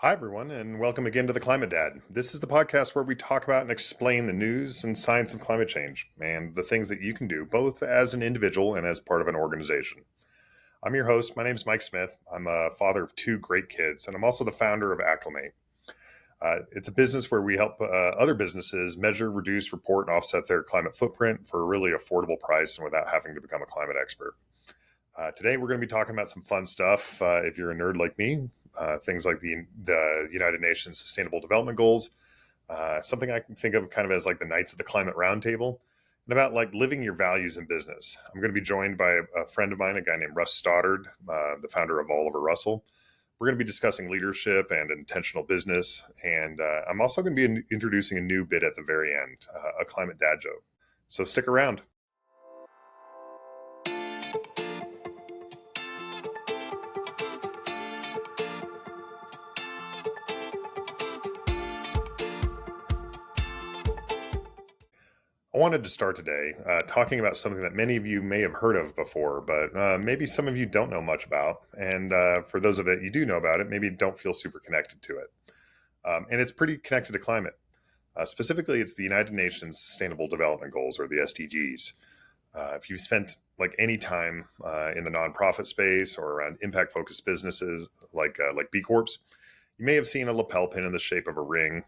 Hi, everyone, and welcome again to the Climate Dad. This is the podcast where we talk about and explain the news and science of climate change and the things that you can do, both as an individual and as part of an organization. I'm your host. My name is Mike Smith. I'm a father of two great kids, and I'm also the founder of Acclimate. It's a business where we help other businesses measure, reduce, report, and offset their climate footprint for a really affordable price and without having to become a climate expert. Today, we're going to be talking about some fun stuff. If you're a nerd like me, things like the United Nations Sustainable Development Goals, something I can think of kind of as like the Knights of the Climate Roundtable, and about like living your values in business. I'm going to be joined by a friend of mine, a guy named Russ Stoddard, the founder of Oliver Russell. We're going to be discussing leadership and intentional business, and I'm also going to be introducing a new bit at the very end, a climate dad joke. So stick around. I wanted to start today talking about something that many of you may have heard of before, but maybe some of you don't know much about. And for those of it you do know about it, maybe don't feel super connected to it. And it's pretty connected to climate. Specifically, it's the United Nations Sustainable Development Goals, or the SDGs. If you've spent like any time in the nonprofit space or around impact-focused businesses like B Corps, you may have seen a lapel pin in the shape of a ring.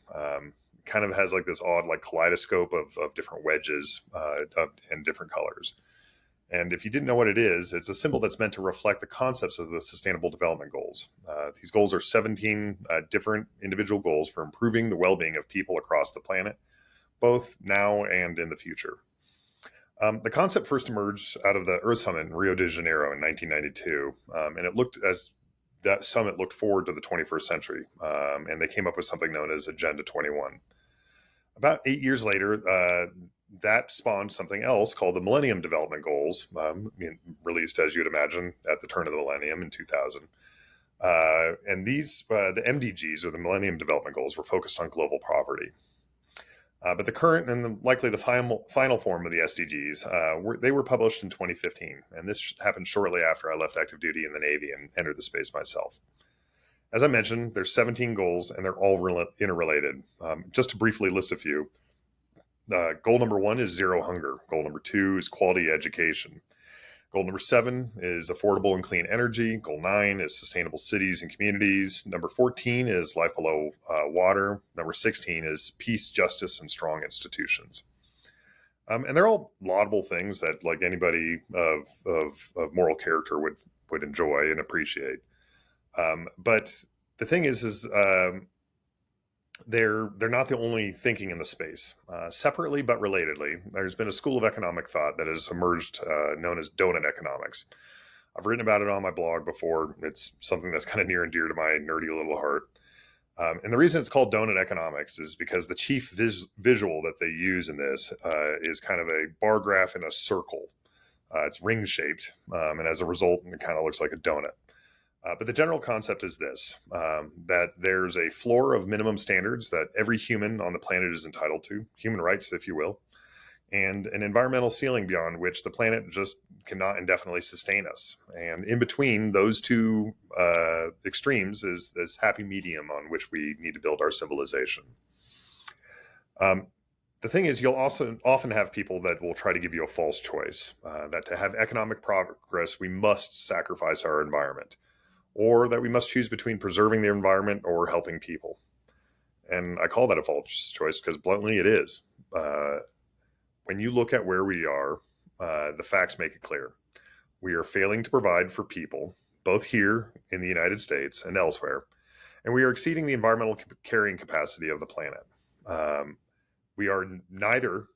Kind of has like this odd like kaleidoscope of different wedges and different colors. And if you didn't know what it is, it's a symbol that's meant to reflect the concepts of the Sustainable Development Goals. These goals are 17 different individual goals for improving the well-being of people across the planet, both now and in the future. The concept first emerged out of the Earth Summit in Rio de Janeiro in 1992, and it looked as that summit looked forward to the 21st century, and they came up with something known as Agenda 21. About 8 years later, that spawned something else called the Millennium Development Goals, released, as you'd imagine, at the turn of the millennium in 2000. And these, the MDGs, or the Millennium Development Goals, were focused on global poverty. But the current and likely the final form of the SDGs, they were published in 2015. And this happened shortly after I left active duty in the Navy and entered the space myself. As I mentioned, there's 17 goals, and they're all interrelated. Just to briefly list a few. Goal number 1 is zero hunger. Goal number 2 is quality education. Goal number 7 is affordable and clean energy. Goal 9 is sustainable cities and communities. Number 14 is life below water. Number 16 is peace, justice, and strong institutions. And they're all laudable things that like anybody of moral character would enjoy and appreciate. But the thing is they're not the only thinking in the space. Separately but relatedly, there's been a school of economic thought that has emerged known as donut economics. I've written about it on my blog before. It's something that's kind of near and dear to my nerdy little heart. And the reason it's called donut economics is because the chief visual that they use in this is kind of a bar graph in a circle. It's ring shaped, and as a result, it kind of looks like a donut. But the general concept is this, that there's a floor of minimum standards that every human on the planet is entitled to, human rights, if you will, and an environmental ceiling beyond which the planet just cannot indefinitely sustain us. And in between those two extremes is this happy medium on which we need to build our civilization. The thing is, you'll also often have people that will try to give you a false choice, that to have economic progress, we must sacrifice our environment, or that we must choose between preserving the environment or helping people. And I call that a false choice because bluntly it is. When you look at where we are, the facts make it clear. We are failing to provide for people, both here in the United States and elsewhere, and we are exceeding the environmental carrying capacity of the planet. We are neither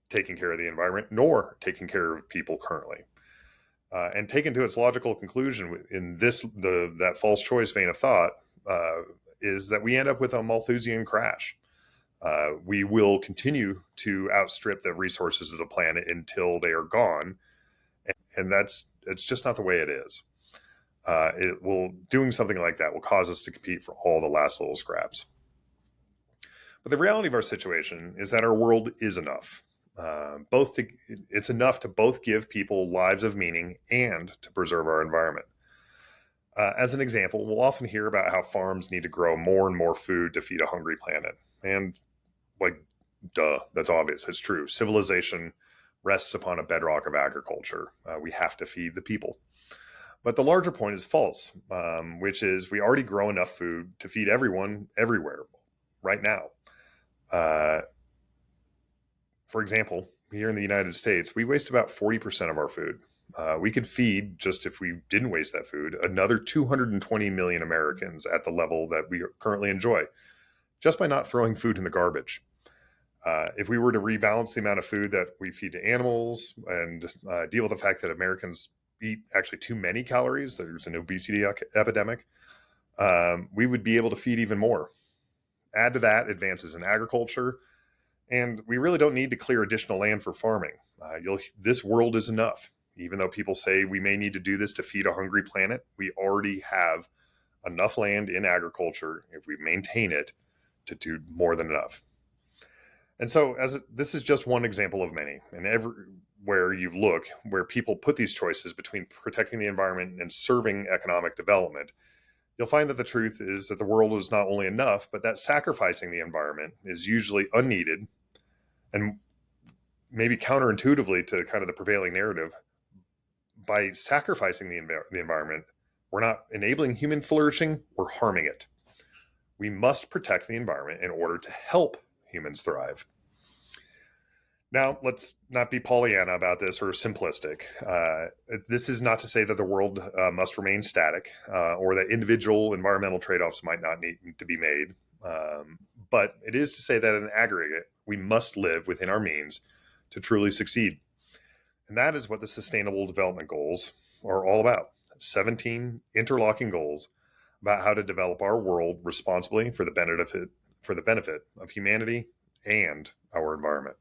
taking care of the environment nor taking care of people currently. And taken to its logical conclusion in that false choice vein of thought is that we end up with a Malthusian crash. We will continue to outstrip the resources of the planet until they are gone, and it's just not the way it is. Doing something like that will cause us to compete for all the last little scraps. But the reality of our situation is that our world is enough. It's enough to both give people lives of meaning and to preserve our environment. As an example, we'll often hear about how farms need to grow more and more food to feed a hungry planet. And, like, duh, that's obvious. It's true. Civilization rests upon a bedrock of agriculture. We have to feed the people. But the larger point is false, which is we already grow enough food to feed everyone everywhere right now. Uh, for example, here in the United States, we waste about 40% of our food. We could feed, just if we didn't waste that food, another 220 million Americans at the level that we currently enjoy, just by not throwing food in the garbage. If we were to rebalance the amount of food that we feed to animals and deal with the fact that Americans eat actually too many calories, there's an obesity epidemic, we would be able to feed even more. Add to that advances in agriculture, and we really don't need to clear additional land for farming. This world is enough. Even though people say we may need to do this to feed a hungry planet, we already have enough land in agriculture, if we maintain it, to do more than enough. And so, this is just one example of many, and everywhere you look, where people put these choices between protecting the environment and serving economic development, you'll find that the truth is that the world is not only enough, but that sacrificing the environment is usually unneeded, and maybe counterintuitively to kind of the prevailing narrative. By sacrificing the environment, we're not enabling human flourishing, we're harming it. We must protect the environment in order to help humans thrive. Now, let's not be Pollyanna about this or simplistic. This is not to say that the world must remain static or that individual environmental trade-offs might not need to be made. But it is to say that in aggregate, we must live within our means to truly succeed. And that is what the Sustainable Development Goals are all about. 17 interlocking goals about how to develop our world responsibly for the benefit of humanity and our environment.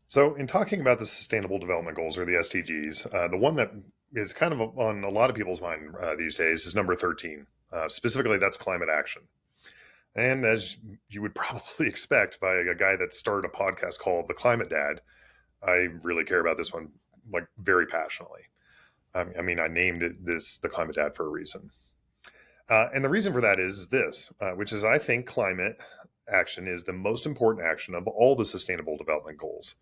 So, in talking about the Sustainable Development Goals, or the SDGs, the one that is kind of on a lot of people's mind these days is number 13. Specifically, that's climate action. And as you would probably expect by a guy that started a podcast called The Climate Dad, I really care about this one, like, very passionately. I mean, I named this The Climate Dad for a reason. And the reason for that is this, which is I think climate action is the most important action of all the Sustainable Development Goals.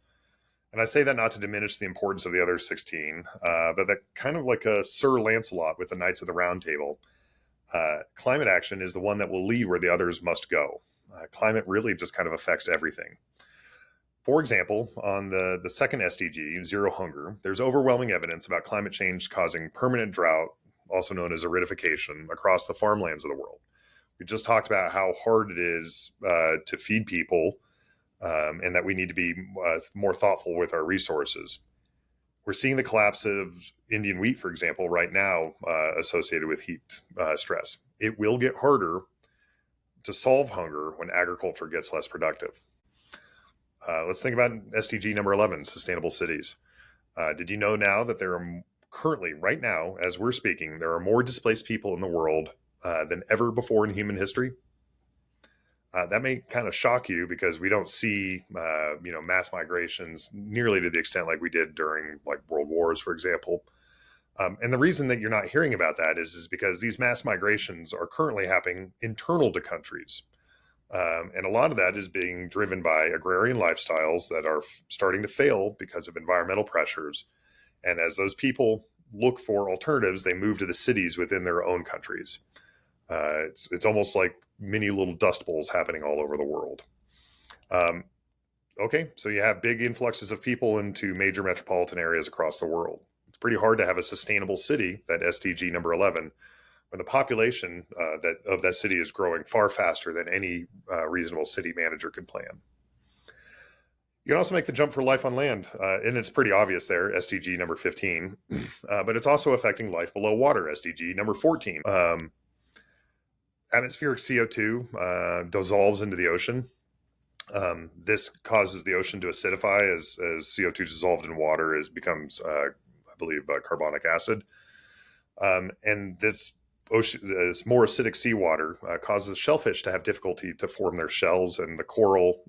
And I say that not to diminish the importance of the other 16, but that kind of like a Sir Lancelot with the Knights of the Round Table, climate action is the one that will lead where the others must go. Climate really just kind of affects everything. For example, on the second SDG, Zero Hunger, there's overwhelming evidence about climate change causing permanent drought, also known as aridification, across the farmlands of the world. We just talked about how hard it is to feed people, and that we need to be more thoughtful with our resources. We're seeing the collapse of Indian wheat, for example, right now associated with heat stress. It will get harder to solve hunger when agriculture gets less productive. Let's think about SDG number 11, sustainable cities. Did you know now that there are currently, right now, as we're speaking, there are more displaced people in the world than ever before in human history? That may kind of shock you because we don't see, mass migrations nearly to the extent like we did during, like, world wars, for example. And the reason that you're not hearing about that is because these mass migrations are currently happening internal to countries. And a lot of that is being driven by agrarian lifestyles that are starting to fail because of environmental pressures. And as those people look for alternatives, they move to the cities within their own countries. It's almost like mini little dust bowls happening all over the world. Okay, so you have big influxes of people into major metropolitan areas across the world. It's pretty hard to have a sustainable city, that SDG number 11, when the population of that city is growing far faster than any reasonable city manager can plan. You can also make the jump for life on land, and it's pretty obvious there, SDG number 15, but it's also affecting life below water, SDG number 14. Atmospheric CO2 dissolves into the ocean. This causes the ocean to acidify as CO2 dissolved in water becomes, I believe, carbonic acid. And this more acidic seawater causes shellfish to have difficulty to form their shells and the coral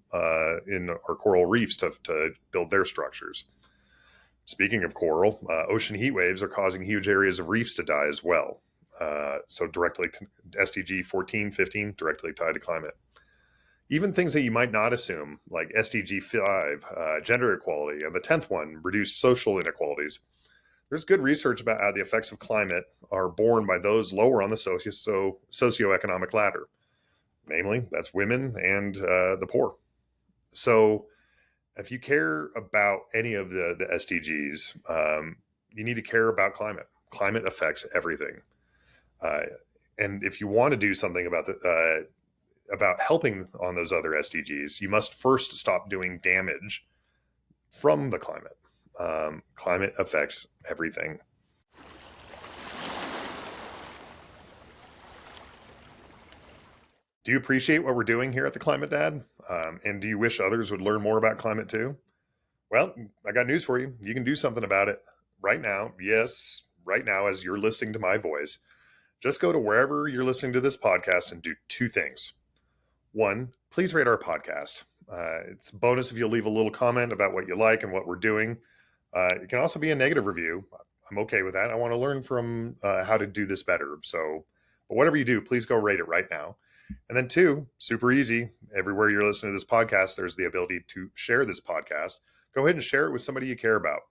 in our coral reefs to build their structures. Speaking of coral, ocean heat waves are causing huge areas of reefs to die as well. So directly SDG 14, 15, directly tied to climate. Even things that you might not assume, like SDG 5, gender equality, and the 10th one, reduced social inequalities. There's good research about how the effects of climate are borne by those lower on the socioeconomic ladder. Namely, that's women and the poor. So if you care about any of the SDGs, you need to care about climate. Climate affects everything. Uh, and if you want to do something about helping on those other SDGs, you must first stop doing damage from the climate. Climate affects everything. Do you appreciate what we're doing here at the Climate Dad? And do you wish others would learn more about climate too? Well, I got news for you. You can do something about it right now. Yes, right now, as you're listening to my voice. Just go to wherever you're listening to this podcast and do two things. One, please rate our podcast. It's a bonus if you'll leave a little comment about what you like and what we're doing. It can also be a negative review. I'm okay with that. I want to learn from how to do this better. But whatever you do, please go rate it right now. And then two, super easy. Everywhere you're listening to this podcast, there's the ability to share this podcast. Go ahead and share it with somebody you care about.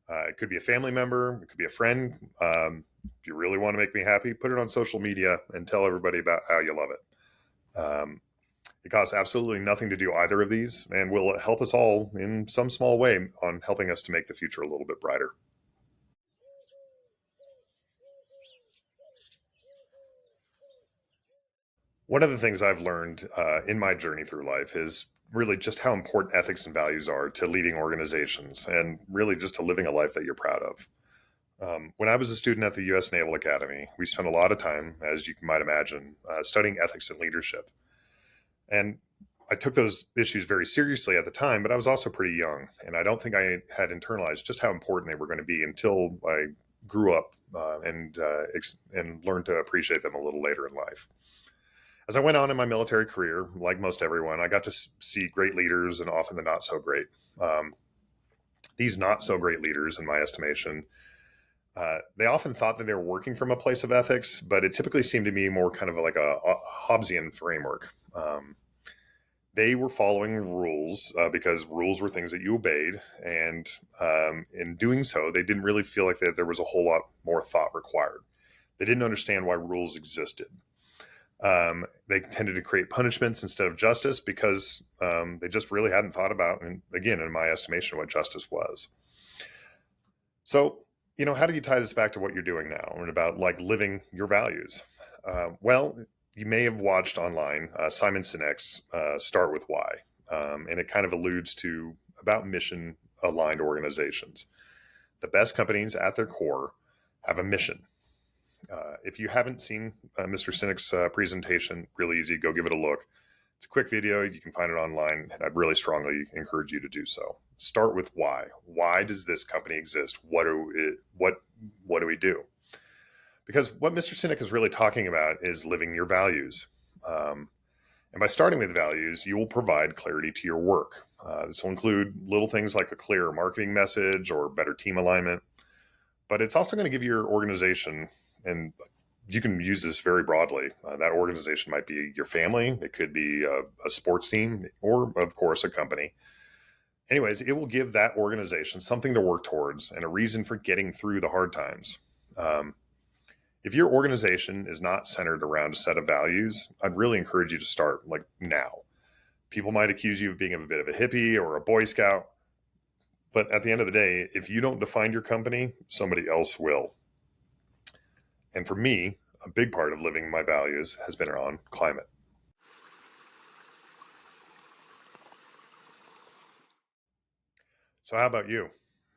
It could be a family member. It could be a friend. If you really want to make me happy, put it on social media and tell everybody about how you love it. It costs absolutely nothing to do either of these and will help us all in some small way on helping us to make the future a little bit brighter. One of the things I've learned in my journey through life is really just how important ethics and values are to leading organizations and really just to living a life that you're proud of. When I was a student at the U.S. Naval Academy, we spent a lot of time, as you might imagine, studying ethics and leadership. And I took those issues very seriously at the time, but I was also pretty young. And I don't think I had internalized just how important they were going to be until I grew up and learned to appreciate them a little later in life. As I went on in my military career, like most everyone, I got to see great leaders and often the not so great. These not so great leaders, in my estimation, they often thought that they were working from a place of ethics, but it typically seemed to me more kind of like a Hobbesian framework. They were following rules because rules were things that you obeyed. And in doing so, they didn't really feel like there was a whole lot more thought required. They didn't understand why rules existed. They tended to create punishments instead of justice because they just really hadn't thought about, and again, in my estimation, what justice was. So, how do you tie this back to what you're doing now and about like living your values? Well, you may have watched online Simon Sinek's Start With Why, and it kind of alludes to about mission aligned organizations. The best companies at their core have a mission. If you haven't seen Mr. Sinek's presentation, really easy, go give it a look. It's a quick video. You can find it online, and I'd really strongly encourage you to do so. Start with why. Why does this company exist? What do we do? Because what Mr. Sinek is really talking about is living your values. And by starting with values, you will provide clarity to your work. This will include little things like a clear marketing message or better team alignment. But it's also going to give your organization, and you can use this very broadly. That organization might be your family. It could be a sports team or, of course, a company. Anyways, it will give that organization something to work towards and a reason for getting through the hard times. If your organization is not centered around a set of values, I'd really encourage you to start like now. People might accuse you of being a bit of a hippie or a Boy Scout. But at the end of the day, if you don't define your company, somebody else will. And for me, a big part of living my values has been around climate. So how about you?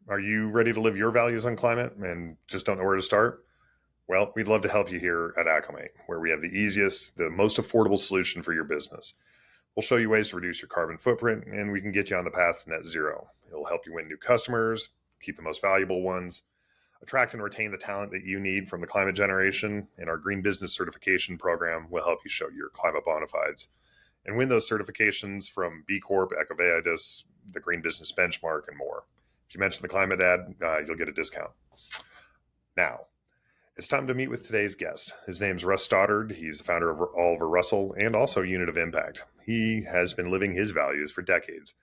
Are you ready to live your values on climate and just don't know where to start? Well, we'd love to help you here at Acclimate, where we have the easiest, the most affordable solution for your business. We'll show you ways to reduce your carbon footprint, and we can get you on the path to net zero. It'll help you win new customers, keep the most valuable ones, attract and retain the talent that you need from the climate generation, and our Green Business Certification program will help you show your climate bona fides and win those certifications from B Corp, activism, the Green Business Benchmark, and more. If you mention the Climate Dad, you'll get a discount. Now, it's time to meet with today's guest. His name's Russ Stoddard. He's the founder of Oliver Russell and also Unit of Impact. He has been living his values for decades.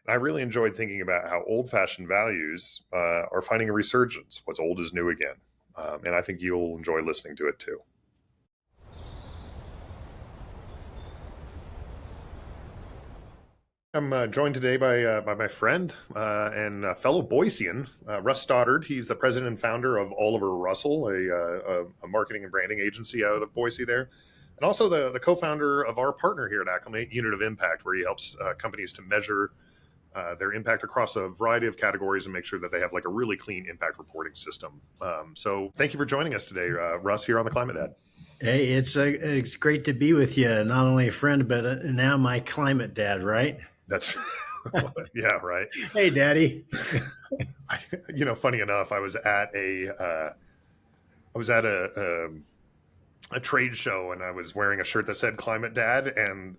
And I really enjoyed thinking about how old-fashioned values are finding a resurgence. What's old is new again. And I think you'll enjoy listening to it too. I'm joined today by my friend and fellow Boisean, Russ Stoddard. He's the president and founder of Oliver Russell, a marketing and branding agency out of Boise there, and also the co-founder of our partner here at Acclimate, Unit of Impact, where he helps companies to measure their impact across a variety of categories and make sure that they have like a really clean impact reporting system. So thank you for joining us today, Russ, here on the Climate Dad. Hey, it's great to be with you. Not only a friend, but now my climate dad, right? That's yeah, right. Hey, Daddy. Funny enough, I was at a trade show and I was wearing a shirt that said Climate Dad, and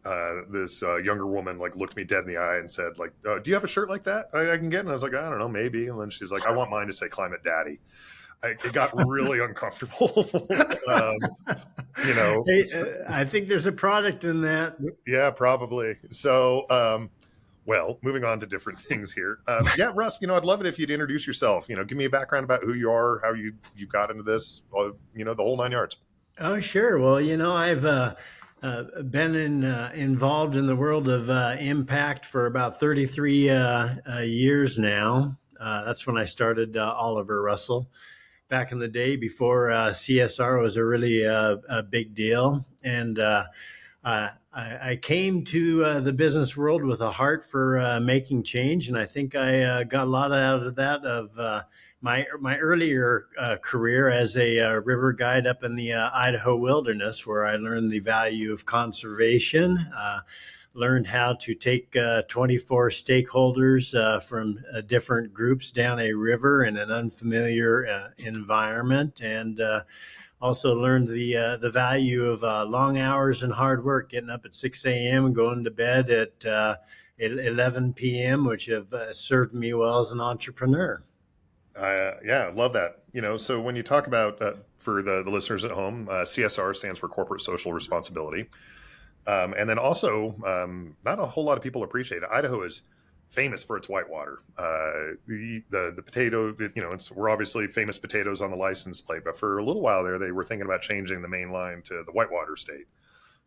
this younger woman like looked me dead in the eye and said like, do you have a shirt like that I can get? And I was like, I don't know, maybe. And then she's like, I want mine to say Climate Daddy. It got really uncomfortable. Hey, I think there's a product in that. Yeah, probably. So, well, moving on to different things here. Yeah, Russ, I'd love it if you'd introduce yourself. Give me a background about who you are, how you got into this, the whole nine yards. Oh, sure. Well, I've been involved in the world of impact for about 33 years now. That's when I started Oliver Russell back in the day, before CSR was a really a big deal. And I came to the business world with a heart for making change, and I think I got a lot out of that of my earlier career as a river guide up in the Idaho wilderness, where I learned the value of conservation. Learned how to take 24 stakeholders from different groups down a river in an unfamiliar environment, and also learned the value of long hours and hard work, getting up at 6 a.m. and going to bed at 11 p.m., which have served me well as an entrepreneur. Yeah, I love that. So when you talk about, for the listeners at home, CSR stands for corporate social responsibility. And then also, not a whole lot of people appreciate it. Idaho is famous for its whitewater. The potato, we're obviously famous potatoes on the license plate, but for a little while there, they were thinking about changing the main line to the whitewater state.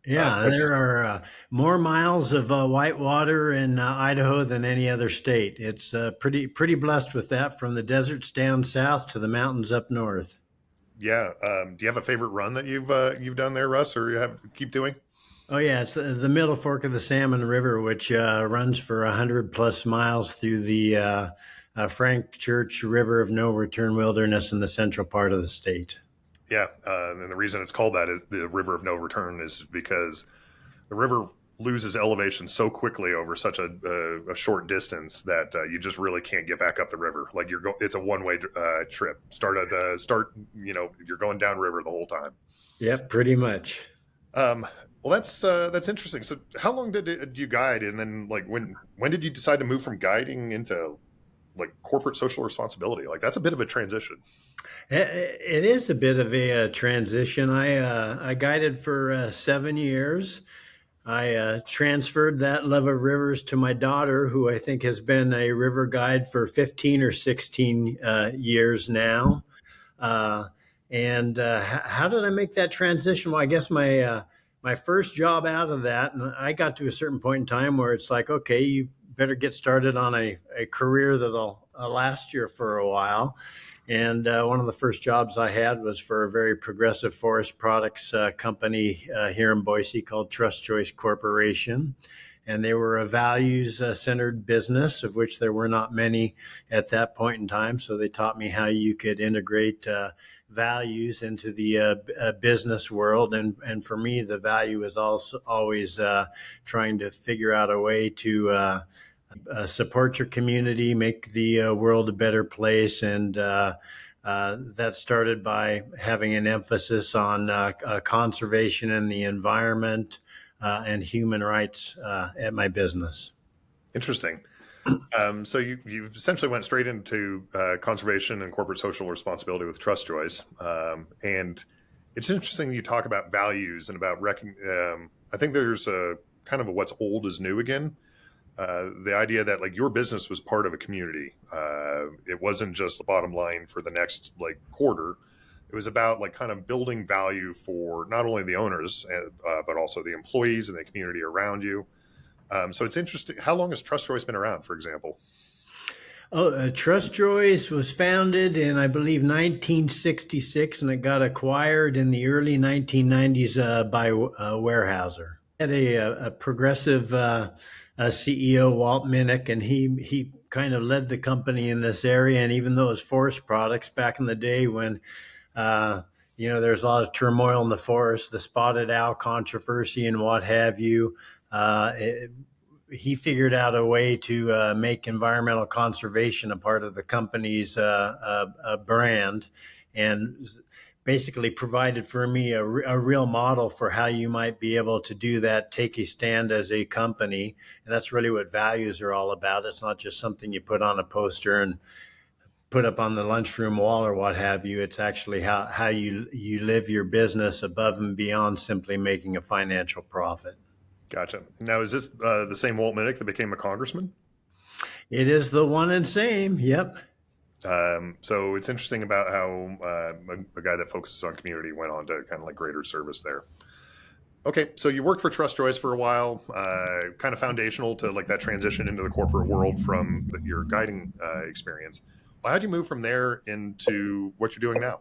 Yeah, there are more miles of whitewater in Idaho than any other state. It's pretty blessed with that, from the deserts down south to the mountains up north. Yeah. Do you have a favorite run that you've done there, Russ, or you keep doing? Oh yeah, it's the middle fork of the Salmon River, which runs for 100 plus miles through the Frank Church River of No Return Wilderness in the central part of the state. Yeah, and the reason it's called that is the River of No Return is because the river loses elevation so quickly over such a short distance that you just really can't get back up the river. Like it's a one-way trip. You're going downriver the whole time. Yep, pretty much. Well, that's interesting. So, how long did you guide, and then like when did you decide to move from guiding into like corporate social responsibility? Like that's a bit of a transition. It is a bit of a transition. I guided for 7 years. I transferred that love of rivers to my daughter, who I think has been a river guide for 15 or 16 years now. And how did I make that transition? Well, I guess my first job out of that, and I got to a certain point in time where it's like, okay, you better get started on a career that'll last you for a while. And one of the first jobs I had was for a very progressive forest products company here in Boise called Trust Choice Corporation. And they were a values-centered business, of which there were not many at that point in time. So they taught me how you could integrate values into the business world. And for me, the value is also always trying to figure out a way to support your community, make the world a better place. And that started by having an emphasis on conservation and the environment and human rights at my business. Interesting. So you essentially went straight into conservation and corporate social responsibility with Trust Choice, and it's interesting you talk about values and about I think there's a kind of a what's old is new again. The idea that like your business was part of a community. It wasn't just the bottom line for the next like quarter. It was about like kind of building value for not only the owners but also the employees and the community around you. So it's interesting. How long has Trust Choice been around, for example? Oh, Trust Choice was founded in, I believe, 1966, and it got acquired in the early 1990s by Weyerhaeuser. Had a progressive CEO, Walt Minnick, and he kind of led the company in this area. And even though it was forest products back in the day when uh, there's a lot of turmoil in the forest, the spotted owl controversy and what have you. He figured out a way to make environmental conservation a part of the company's brand, and basically provided for me a real model for how you might be able to do that, take a stand as a company. And that's really what values are all about. It's not just something you put on a poster and put up on the lunchroom wall or what have you. It's actually how you live your business above and beyond simply making a financial profit. Gotcha. Now, is this the same Walt Minnick that became a congressman? It is the one and same. Yep. So it's interesting about how a guy that focuses on community went on to kind of like greater service there. Okay, so you worked for Trust Choice for a while, kind of foundational to like that transition into the corporate world from your guiding experience. Well, how'd you move from there into what you're doing now?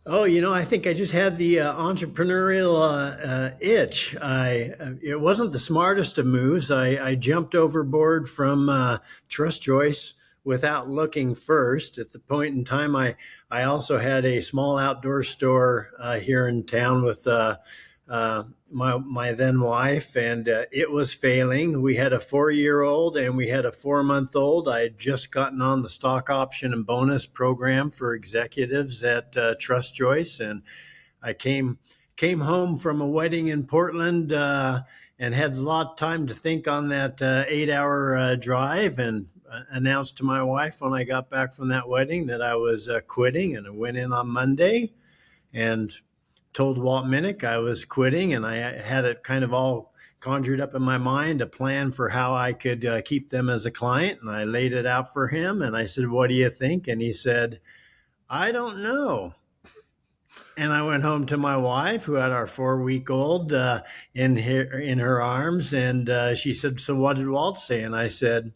Oh, I think I just had the entrepreneurial itch. It wasn't the smartest of moves. I jumped overboard from Trust Choice without looking first. At the point in time, I also had a small outdoor store here in town with my then wife, and it was failing. We had a 4-year-old and we had a 4-month-old. I had just gotten on the stock option and bonus program for executives at Trust Choice, and I came home from a wedding in Portland and had a lot of time to think on that 8-hour drive, and announced to my wife when I got back from that wedding that I was quitting, and I went in on Monday and told Walt Minnick I was quitting, and I had it kind of all conjured up in my mind, a plan for how I could keep them as a client. And I laid it out for him, and I said, "What do you think?" And he said, "I don't know." And I went home to my wife, who had our 4-week old in her arms, and she said, "So what did Walt say?" And I said,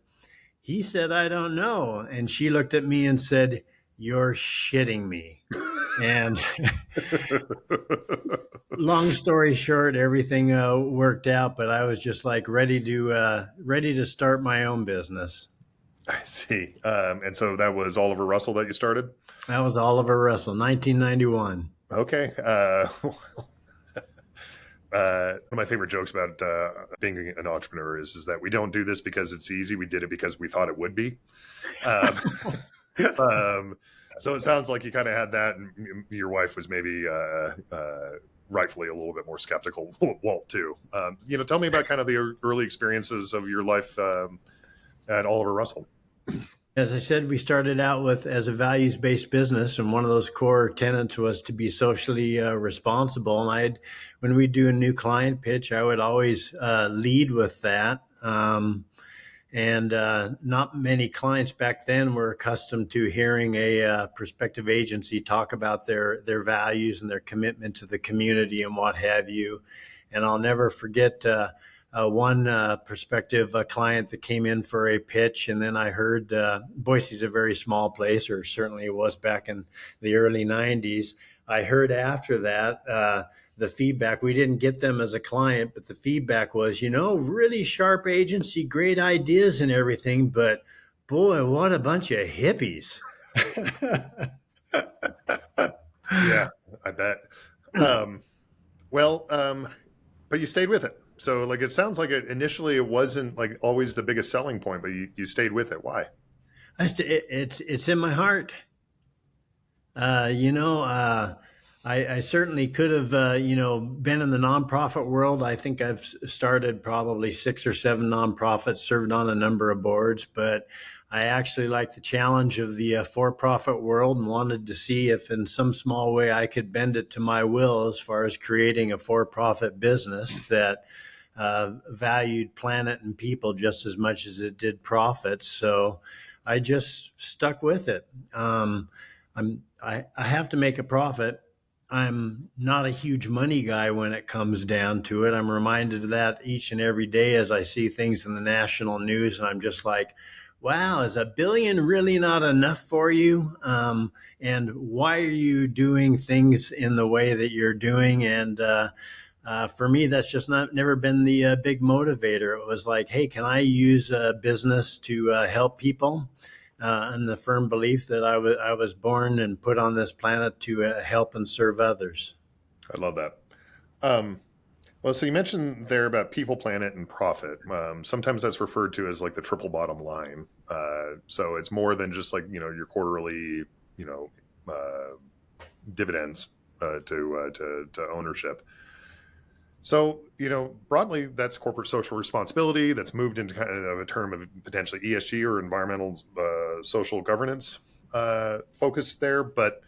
"He said I don't know." And she looked at me and said, "You're shitting me." And long story short, everything worked out, but I was just like ready to start my own business. I see. And so that was Oliver Russell that you started? That was Oliver Russell, 1991. Okay. One of my favorite jokes about being an entrepreneur is that we don't do this because it's easy. We did it because we thought it would be. Um, um, so it sounds like you kind of had that, and your wife was maybe rightfully a little bit more skeptical. Walt too. Tell me about kind of the early experiences of your life at Oliver Russell. As I said, we started out with as a values-based business, and one of those core tenets was to be socially responsible. And when we do a new client pitch, I would always lead with that. And not many clients back then were accustomed to hearing a prospective agency talk about their values and their commitment to the community and what have you. And I'll never forget one prospective client that came in for a pitch, and then I heard Boise's a very small place, or certainly it was back in the early 90s. I heard after that the feedback. We didn't get them as a client, but the feedback was, really sharp agency, great ideas and everything, but boy, what a bunch of hippies. Yeah, I bet. Um, well, but you stayed with it. So, like, it sounds like initially it wasn't like always the biggest selling point, but you stayed with it. Why? It's in my heart. Uh, you know, uh, I certainly could have, been in the nonprofit world. I think I've started probably 6 or 7 nonprofits, served on a number of boards, but I actually like the challenge of the for-profit world and wanted to see if in some small way I could bend it to my will as far as creating a for-profit business that valued planet and people just as much as it did profits. So I just stuck with it. I have to make a profit. I'm not a huge money guy when it comes down to it. I'm reminded of that each and every day as I see things in the national news, and I'm just like, wow, is $1 billion really not enough for you? And why are you doing things in the way that you're doing? And for me, that's just not never been the big motivator. It was like, hey, can I use business to help people? And the firm belief that I was born and put on this planet to help and serve others. I love that. Um, well, so you mentioned there about people, planet, and profit. Sometimes that's referred to as like the triple bottom line. So it's more than just like your quarterly you know dividends to ownership. So, broadly, that's corporate social responsibility that's moved into kind of a term of potentially ESG or environmental social governance focus there. But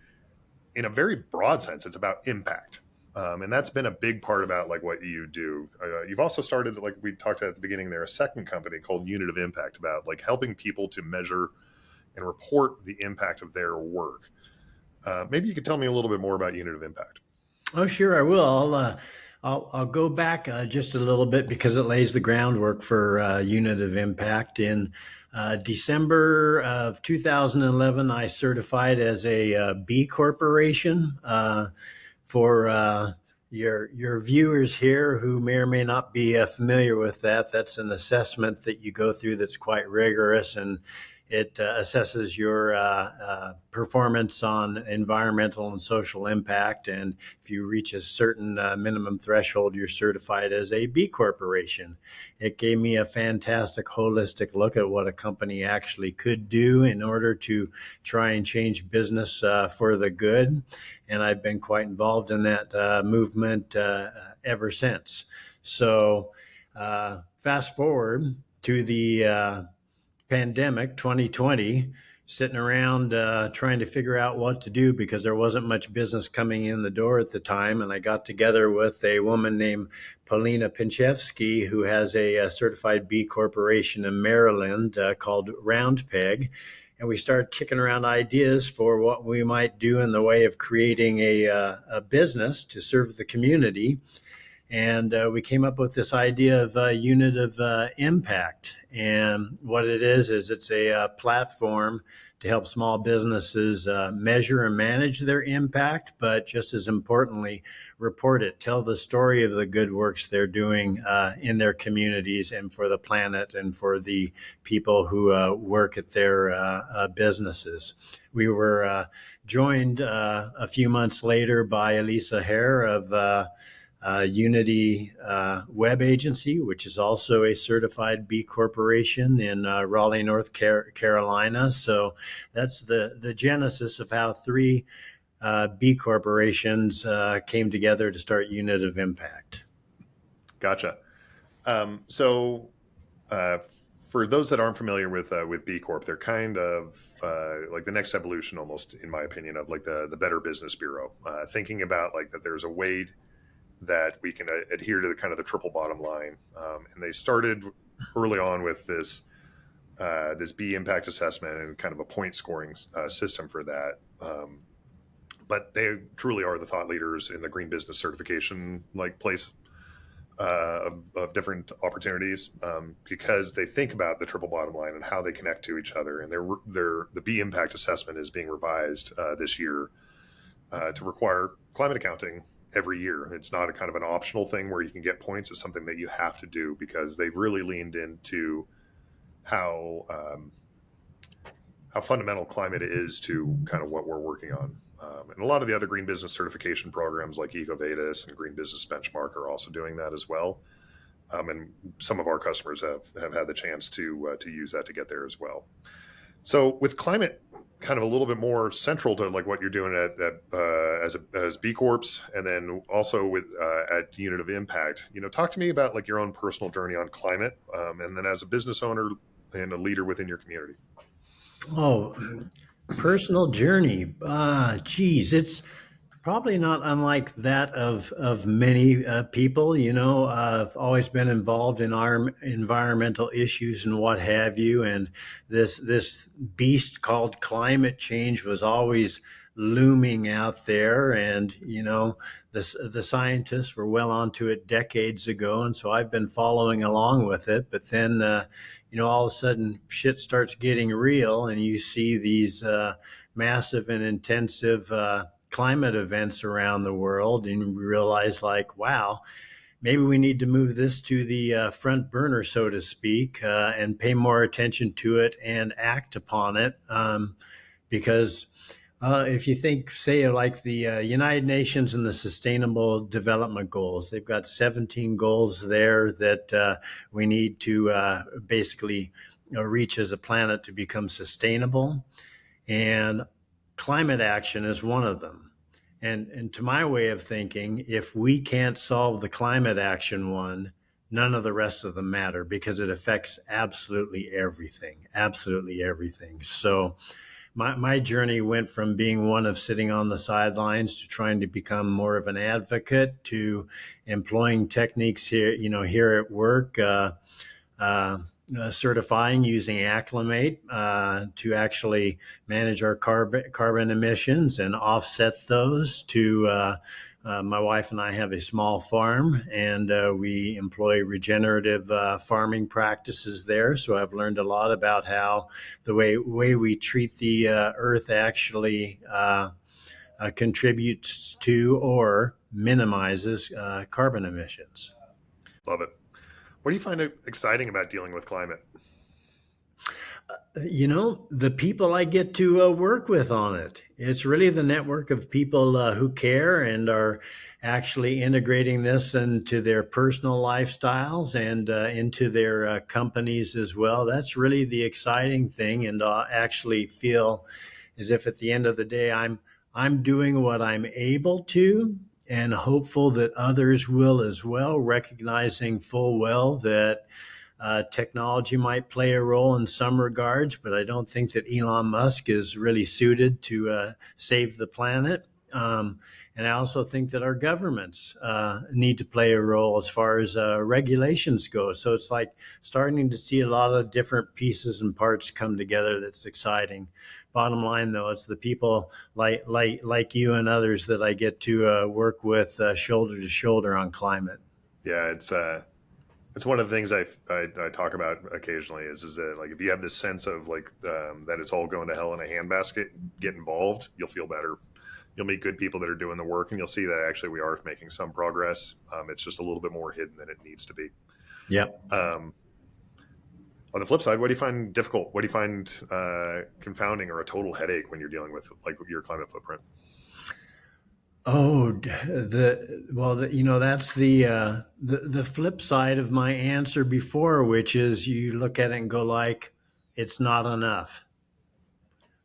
in a very broad sense, it's about impact. And that's been a big part about like what you do. You've also started, like we talked about at the beginning there, a second company called Unit of Impact about like helping people to measure and report the impact of their work. Maybe you could tell me a little bit more about Unit of Impact. Oh, sure, I will. I'll go back just a little bit because it lays the groundwork for Unit of Impact. In December of 2011, I certified as a B Corporation. For your viewers here who may or may not be familiar with that, that's an assessment that you go through that's quite rigorous, and it assesses your performance on environmental and social impact. And if you reach a certain minimum threshold, you're certified as a B Corporation. It gave me a fantastic holistic look at what a company actually could do in order to try and change business for the good. And I've been quite involved in that movement ever since. So fast forward to the pandemic 2020, sitting around trying to figure out what to do because there wasn't much business coming in the door at the time. And I got together with a woman named Polina Pinchevsky, who has a certified B Corporation in Maryland called Round Peg. And we started kicking around ideas for what we might do in the way of creating a business to serve the community. And we came up with this idea of a unit of impact. And what it is it's a platform to help small businesses measure and manage their impact, but just as importantly, report it, tell the story of the good works they're doing in their communities and for the planet and for the people who work at their businesses. We were joined a few months later by Elisa Hare of Unity Web Agency, which is also a certified B Corporation in Raleigh, North Carolina. So that's the genesis of how 3 B Corporations came together to start Unit of Impact. Gotcha. So, for those that aren't familiar with B Corp, they're kind of like the next evolution, almost in my opinion, of like the Better Business Bureau. Thinking about like that, there's a way that we can adhere to the kind of the triple bottom line, and they started early on with this B impact assessment and kind of a point scoring system for that. But they truly are the thought leaders in the green business certification like place of different opportunities, because they think about the triple bottom line and how they connect to each other. And the B impact assessment is being revised this year to require climate accounting every year. It's not a kind of an optional thing where you can get points. It's something that you have to do because they've really leaned into how fundamental climate is to kind of what we're working on. And a lot of the other green business certification programs like EcoVadis and Green Business Benchmark are also doing that as well. And some of our customers have had the chance to use that to get there as well. So with climate kind of a little bit more central to like what you're doing as B Corps, and then also with at Unit of Impact. Talk to me about like your own personal journey on climate, and then as a business owner and a leader within your community. Oh, personal journey. Geez, it's probably not unlike that of many people. I've always been involved in our environmental issues and what have you, and this beast called climate change was always looming out there. And the scientists were well onto it decades ago, and so I've been following along with it. But then, all of a sudden, shit starts getting real, and you see these massive and intensive climate events around the world, and you realize, like, wow, maybe we need to move this to the front burner, so to speak, and pay more attention to it and act upon it. Because if you think, say, like the United Nations and the Sustainable Development Goals, they've got 17 goals there that we need to basically reach as a planet to become sustainable. And climate action is one of them. And to my way of thinking, if we can't solve the climate action one, none of the rest of them matter, because it affects absolutely everything, absolutely everything. So my journey went from being one of sitting on the sidelines to trying to become more of an advocate, to employing techniques here at work, uh, certifying using Acclimate to actually manage our carbon emissions and offset those. To My wife and I have a small farm, and we employ regenerative farming practices there. So I've learned a lot about how the way we treat the earth actually contributes to or minimizes carbon emissions. Love it. What do you find exciting about dealing with climate? The people I get to work with on it. It's really the network of people who care and are actually integrating this into their personal lifestyles and into their companies as well. That's really the exciting thing, and actually feel as if at the end of the day, I'm doing what I'm able to, and hopeful that others will as well, recognizing full well that technology might play a role in some regards, but I don't think that Elon Musk is really suited to save the planet. And I also think that our governments need to play a role as far as regulations go. So it's like starting to see a lot of different pieces and parts come together. That's exciting. Bottom line, though, it's the people like you and others that I get to work with shoulder to shoulder on climate. Yeah, it's one of the things I talk about occasionally is that like if you have this sense of like that it's all going to hell in a handbasket, get involved, you'll feel better. You'll meet good people that are doing the work, and you'll see that actually we are making some progress. It's just a little bit more hidden than it needs to be. Yep. On the flip side, what do you find difficult? What do you find confounding or a total headache when you're dealing with like your climate footprint? Oh, that's the flip side of my answer before, which is you look at it and go like, it's not enough.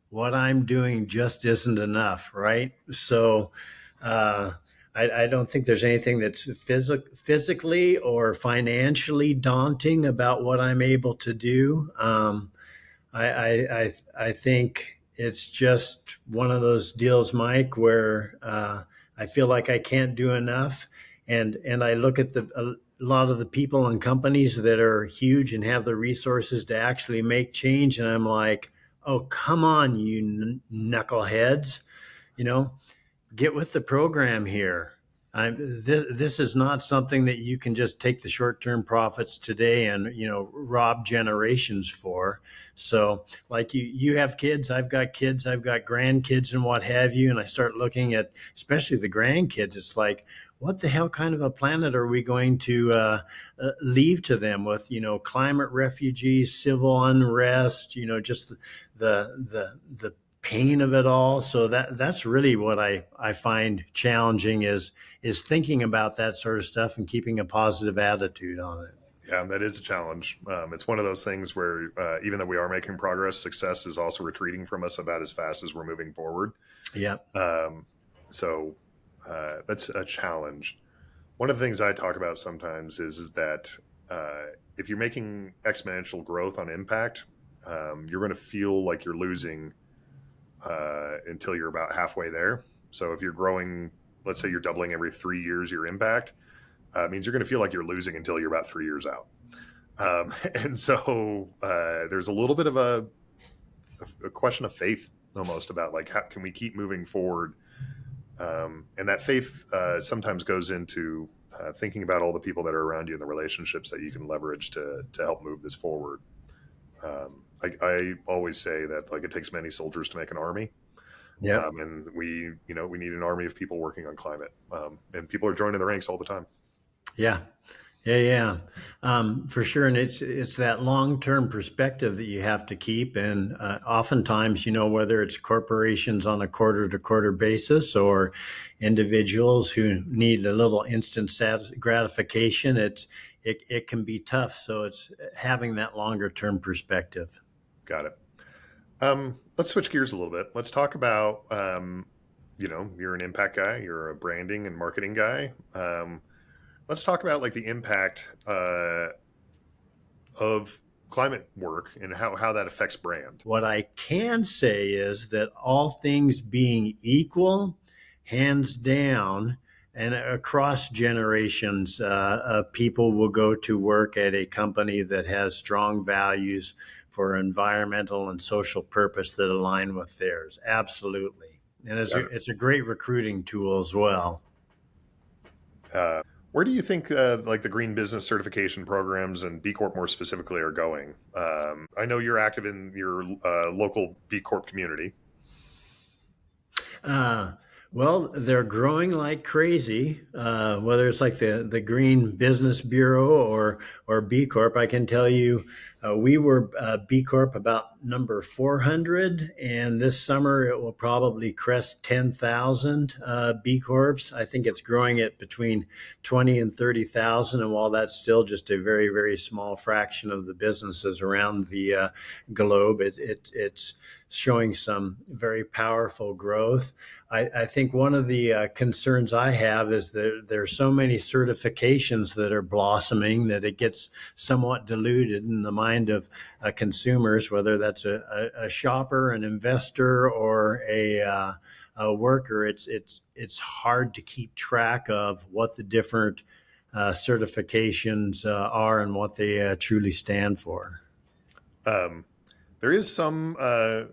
What I'm doing just isn't enough, right? So, uh, I don't think there's anything that's physically or financially daunting about what I'm able to do. I think it's just one of those deals, Mike, where I feel like I can't do enough, and I look at a lot of the people and companies that are huge and have the resources to actually make change, and I'm like, oh, come on, you knuckleheads, you know, get with the program here. This is not something that you can just take the short-term profits today and rob generations for. So, like you have kids, I've got grandkids, and what have you. And I start looking at especially the grandkids. It's like, what the hell kind of a planet are we going to leave to them with climate refugees, civil unrest, just the pain of it all. So that's really what I find challenging is thinking about that sort of stuff and keeping a positive attitude on it. Yeah, that is a challenge. It's one of those things where even though we are making progress, success is also retreating from us about as fast as we're moving forward. Yeah. Um, so that's a challenge. One of the things I talk about sometimes is that uh, if you're making exponential growth on impact, you're going to feel like you're losing until you're about halfway there. So if you're growing, let's say you're doubling every 3 years your impact, it means you're going to feel like you're losing until you're about 3 years out. And so there's a little bit of a question of faith almost about like how can we keep moving forward, and that faith sometimes goes into thinking about all the people that are around you and the relationships that you can leverage to help move this forward. I always say that like it takes many soldiers to make an army, Yep. and we need an army of people working on climate, and people are joining the ranks all the time. Yeah. Yeah, yeah, for sure, and it's that long term perspective that you have to keep, and oftentimes, whether it's corporations on a quarter to quarter basis or individuals who need a little instant gratification, it can be tough. So it's having that longer term perspective. Got it. Let's switch gears a little bit. Let's talk about, you're an impact guy, you're a branding and marketing guy. Let's talk about like the impact of climate work and how that affects brand. What I can say is that all things being equal, hands down, and across generations, people will go to work at a company that has strong values for environmental and social purpose that align with theirs. Absolutely. And Got it. it's a great recruiting tool as well. Where do you think like the green business certification programs and B Corp more specifically are going? I know you're active in your local B Corp community. Uh, well, they're growing like crazy. Whether it's like the Green Business Bureau or B Corp, I can tell you, we were B Corp about number 400, and this summer it will probably crest 10,000 B Corps. I think it's growing at between 20 and 30,000, and while that's still just a very very small fraction of the businesses around the globe, it's showing some very powerful growth. I think one of the concerns I have is that there are so many certifications that are blossoming that it gets somewhat diluted in the mind of consumers, whether that's a shopper, an investor, or a worker. It's hard to keep track of what the different certifications are and what they truly stand for. Um, there is some uh,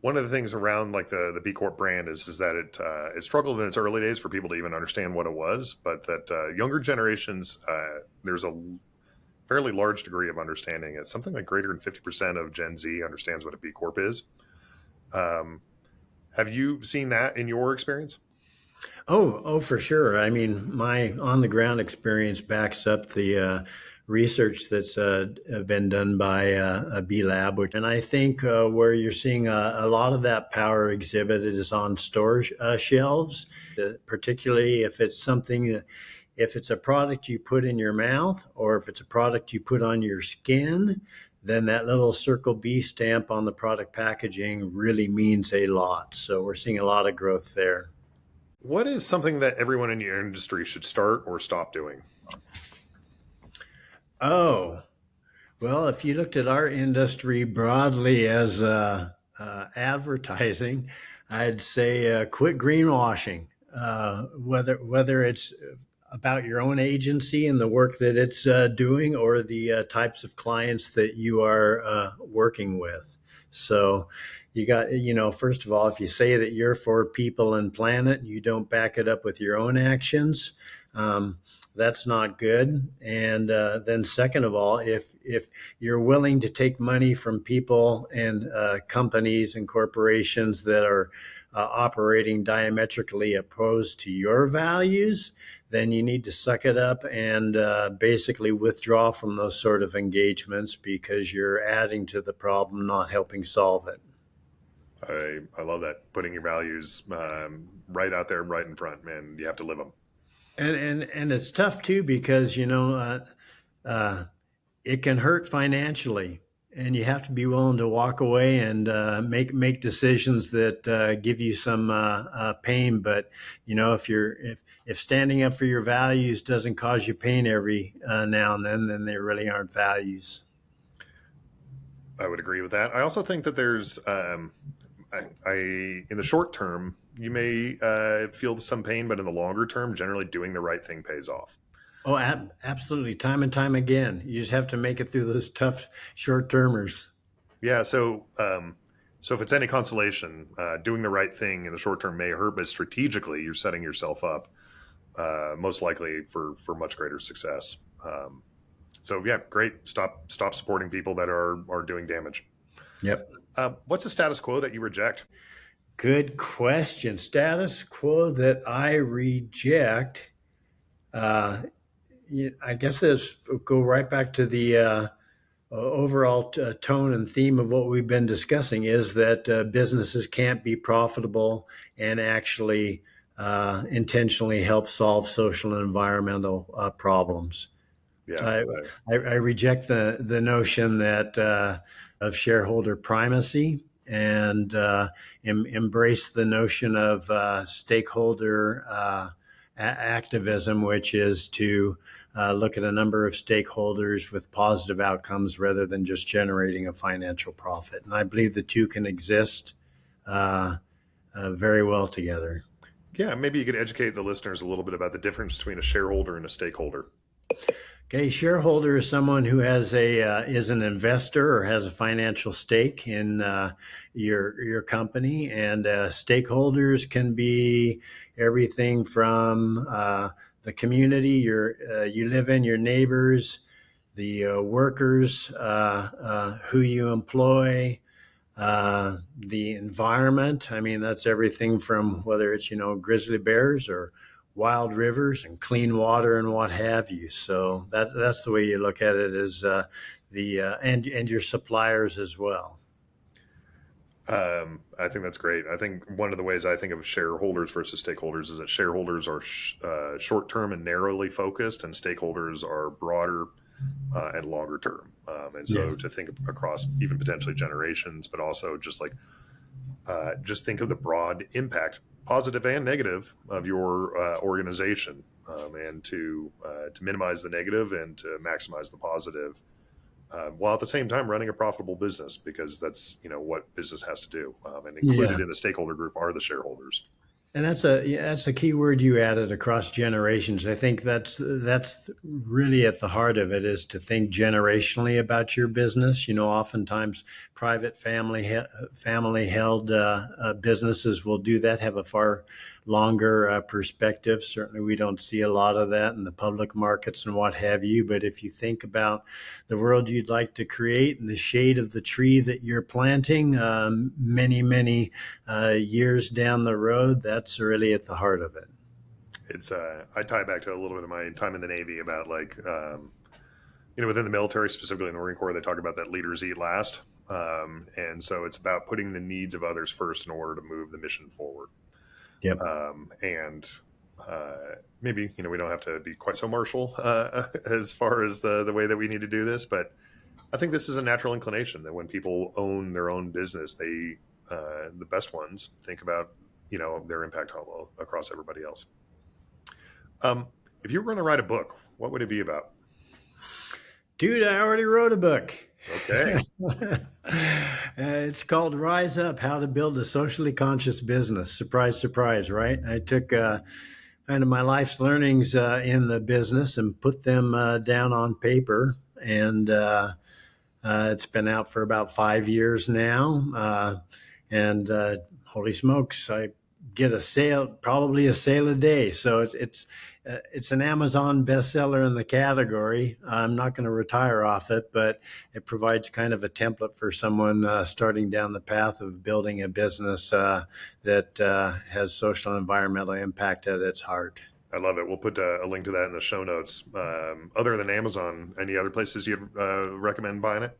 one of the things around like the B Corp brand is that it struggled in its early days for people to even understand what it was, but that younger generations, there's a fairly large degree of understanding. It's something like greater than 50% of Gen Z understands what a B Corp is. Um, have you seen that in your experience? Oh, for sure. I mean, my on the ground experience backs up the research that's been done by a B Lab, and I think where you're seeing a lot of that power exhibited is on store shelves, particularly if it's something. If it's a product you put in your mouth or if it's a product you put on your skin, then that little Circle B stamp on the product packaging really means a lot. So we're seeing a lot of growth there. What is something that everyone in your industry should start or stop doing? Oh, well, if you looked at our industry broadly as advertising, I'd say quit greenwashing. Whether it's about your own agency and the work that it's doing, or the types of clients that you are working with. So you got, first of all, if you say that you're for people and planet, you don't back it up with your own actions. Um, that's not good. And then, second of all, if you're willing to take money from people and companies and corporations that are operating diametrically opposed to your values, then you need to suck it up and basically withdraw from those sort of engagements because you're adding to the problem, not helping solve it. I love that, putting your values right out there, right in front, man. You have to live them. And it's tough too because uh, it can hurt financially, and you have to be willing to walk away and make decisions that give you some pain. But if standing up for your values doesn't cause you pain every now and then they really aren't values. I would agree with that. I also think that there's, in the short term, you may feel some pain, but in the longer term, generally doing the right thing pays off. Oh, absolutely. Time and time again. You just have to make it through those tough short termers. Yeah. So if it's any consolation, doing the right thing in the short term may hurt, but strategically, you're setting yourself up most likely for much greater success. So yeah, great. Stop supporting people that are doing damage. Yep. What's the status quo that you reject? Good question. Status quo that I reject. Uh, I guess this will go right back to the overall tone and theme of what we've been discussing is that businesses can't be profitable and actually intentionally help solve social and environmental problems. Yeah, I, I reject the notion that of shareholder primacy and embrace the notion of stakeholder activism, which is to look at a number of stakeholders with positive outcomes rather than just generating a financial profit. And I believe the two can exist very well together. yeah. Maybe you could educate the listeners a little bit about the difference between a shareholder and a stakeholder. Okay, shareholder is someone who has a is an investor or has a financial stake in your company, and stakeholders can be everything from the community you live in, your neighbors, the workers who you employ, the environment. I mean, that's everything from whether it's grizzly bears or wild rivers and clean water and what have you. So that's the way you look at it, is the and your suppliers as well. I think that's great. I think one of the ways I think of shareholders versus stakeholders is that shareholders are short term and narrowly focused, and stakeholders are broader and longer term. And Yeah. so to think across even potentially generations, but also just think of the broad impact, positive and negative, of your organization, and to minimize the negative and to maximize the positive, while at the same time running a profitable business, because that's what business has to do. And included Yeah. in the stakeholder group are the shareholders. And that's a key word you added, across generations. I think that's really at the heart of it, is to think generationally about your business. Oftentimes private family held businesses will do that, have a far longer perspective. Certainly, we don't see a lot of that in the public markets and what have you. But if you think about the world you'd like to create and the shade of the tree that you're planting, many years down the road, that's really at the heart of it. It's I tie back to a little bit of my time in the Navy about within the military, specifically in the Marine Corps, they talk about that leaders eat last. And so it's about putting the needs of others first in order to move the mission forward. Yep. And maybe we don't have to be quite so martial as far as the way that we need to do this, but I think this is a natural inclination that when people own their own business, they the best ones think about their impact across everybody else. If you were going to write a book, what would it be about? Dude, I already wrote a book. Okay. It's called Rise Up: How to Build a Socially Conscious Business. Surprise, surprise, right? I took kind of my life's learnings in the business and put them down on paper. And it's been out for about 5 years now. And holy smokes, I get a sale, probably a sale a day. So it's an Amazon bestseller in the category. I'm not going to retire off it, but it provides kind of a template for someone starting down the path of building a business that has social and environmental impact at its heart. I love it. We'll put a link to that in the show notes. Other than Amazon, any other places you recommend buying it?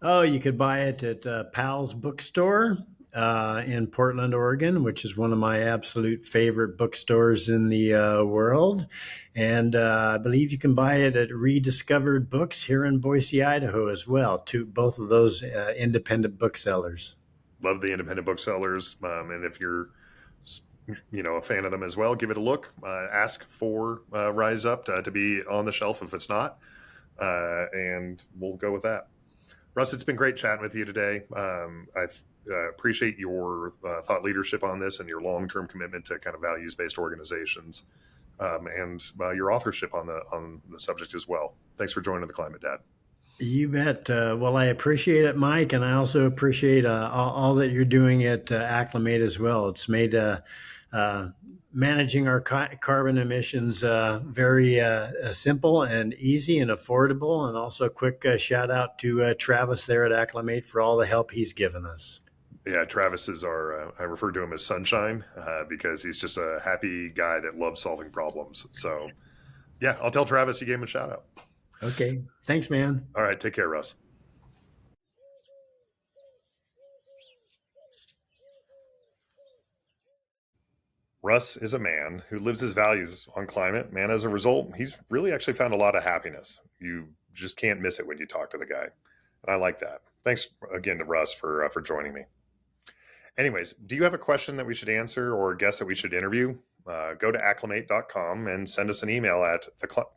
Oh, you could buy it at Pal's Bookstore. in Portland, Oregon, which is one of my absolute favorite bookstores in the world. And I believe you can buy it at Rediscovered Books here in Boise, Idaho, as well. To both of those independent booksellers. Love the independent booksellers, and if you're a fan of them as well, give it a look. Ask for Rise Up to be on the shelf if it's not, and we'll go with that. Russ, it's been great chatting with you today. I appreciate your thought leadership on this and your long-term commitment to kind of values-based organizations, and your authorship on the subject as well. Thanks for joining the Climate Dad. You bet. Well, I appreciate it, Mike, and I also appreciate all that you're doing at Acclimate as well. It's made managing our carbon emissions very simple and easy and affordable. And also a quick shout out to Travis there at Acclimate for all the help he's given us. Yeah, Travis is I refer to him as Sunshine because he's just a happy guy that loves solving problems. So, yeah, I'll tell Travis you gave him a shout out. Okay. Thanks, man. All right. Take care, Russ. Russ is a man who lives his values on climate, and as a result, he's really actually found a lot of happiness. You just can't miss it when you talk to the guy. And I like that. Thanks again to Russ for joining me. Anyways, do you have a question that we should answer or a guest that we should interview? Go to acclimate.com and send us an email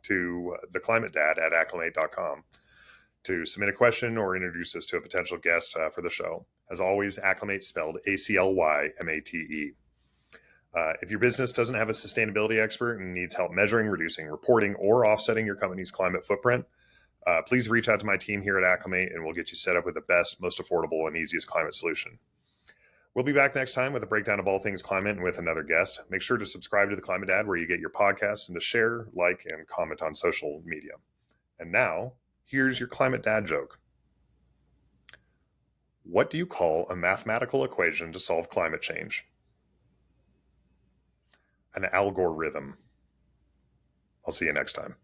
to theclimatedad@acclimate.com to submit a question or introduce us to a potential guest for the show. As always, Acclimate spelled ACLYMATE. If your business doesn't have a sustainability expert and needs help measuring, reducing, reporting, or offsetting your company's climate footprint, please reach out to my team here at Acclimate and we'll get you set up with the best, most affordable, and easiest climate solution. We'll be back next time with a breakdown of all things climate and with another guest. Make sure to subscribe to The Climate Dad where you get your podcasts and to share, like, and comment on social media. And now, here's your Climate Dad joke. What do you call a mathematical equation to solve climate change? An algorithm. I'll see you next time.